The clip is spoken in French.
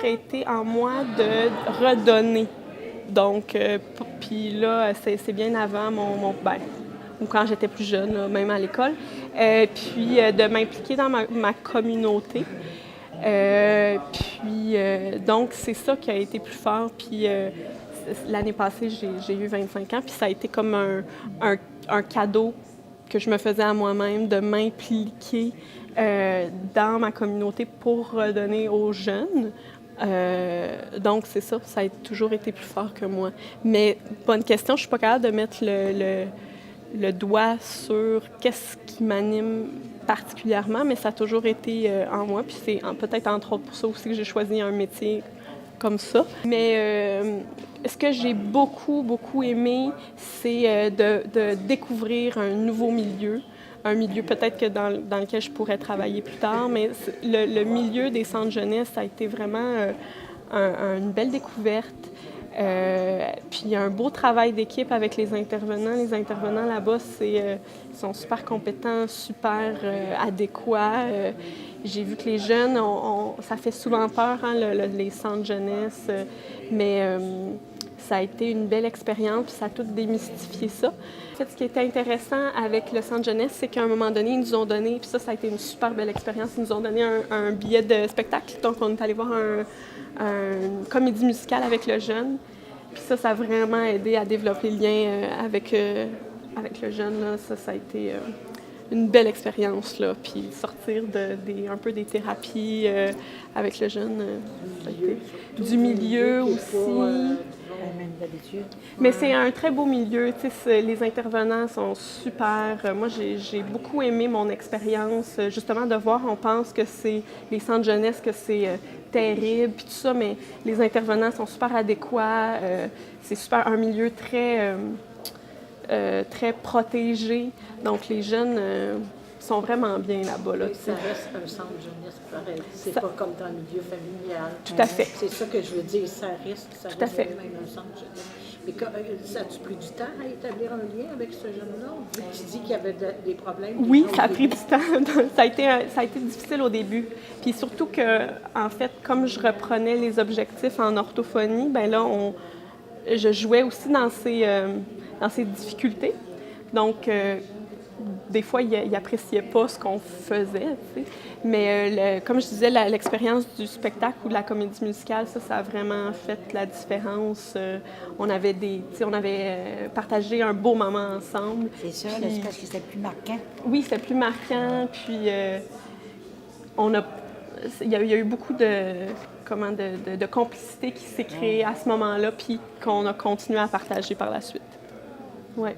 toujours été en moi de redonner. Donc, puis là, c'est bien avant ou quand j'étais plus jeune, là, même à l'école. Puis de m'impliquer dans ma communauté. Donc, c'est ça qui a été plus fort. Puis l'année passée, j'ai eu 25 ans, puis ça a été comme un cadeau que je me faisais à moi-même de m'impliquer dans ma communauté pour redonner aux jeunes. Donc, c'est ça, ça a toujours été plus fort que moi. Mais, bonne question, je suis pas capable de mettre le doigt sur qu'est-ce qui m'anime particulièrement, mais ça a toujours été en moi. Puis c'est peut-être entre autres pour ça aussi que j'ai choisi un métier comme ça. Mais ce que j'ai beaucoup aimé, c'est de découvrir un nouveau milieu. Un milieu peut-être que dans lequel je pourrais travailler plus tard, mais le milieu des centres jeunesse, ça a été vraiment une belle découverte. Puis un beau travail d'équipe avec les intervenants. Les intervenants là-bas, sont super compétents, super adéquats. J'ai vu que les jeunes, ça fait souvent peur, hein, les centres jeunesse, mais ça a été une belle expérience, puis ça a tout démystifié ça. En fait, ce qui était intéressant avec le centre jeunesse, c'est qu'à un moment donné, ils nous ont donné, puis ça a été une super belle expérience, ils nous ont donné un billet de spectacle. Donc, on est allé voir une comédie musicale avec le jeune. Puis ça a vraiment aidé à développer le lien avec le jeune. Là. Ça a été une belle expérience. Là. Puis sortir un peu des thérapies avec le jeune, ça a été du milieu aussi. Mais c'est un très beau milieu. Les intervenants sont super. Moi, j'ai beaucoup aimé mon expérience. Justement, de voir, on pense que c'est les centres jeunesse, que c'est terrible, puis tout ça, mais les intervenants sont super adéquats. C'est super un milieu très protégé. Donc, les jeunes sont vraiment bien là-bas. Là, ça reste un centre jeunesse pareil. C'est pas comme dans le milieu familial. Tout à fait. C'est ça que je veux dire. Ça reste à fait. Même un centre jeunesse. Mais ça a-tu pris du temps à établir un lien avec ce jeune-là? Tu dis qu'il y avait des problèmes? Oui, ça a pris du temps. ça a été difficile au début. Puis surtout que, en fait, comme je reprenais les objectifs en orthophonie, ben là, je jouais aussi dans ces difficultés. Donc, des fois, ils n'appréciaient pas ce qu'on faisait, tu sais. Mais comme je disais, l'expérience du spectacle ou de la comédie musicale, ça a vraiment fait la différence. On avait partagé un beau moment ensemble. C'est ça, c'est parce que c'était plus marquant. Oui, c'était plus marquant. Puis, il y a eu beaucoup de complicité qui s'est créée à ce moment-là, puis qu'on a continué à partager par la suite. Ouais.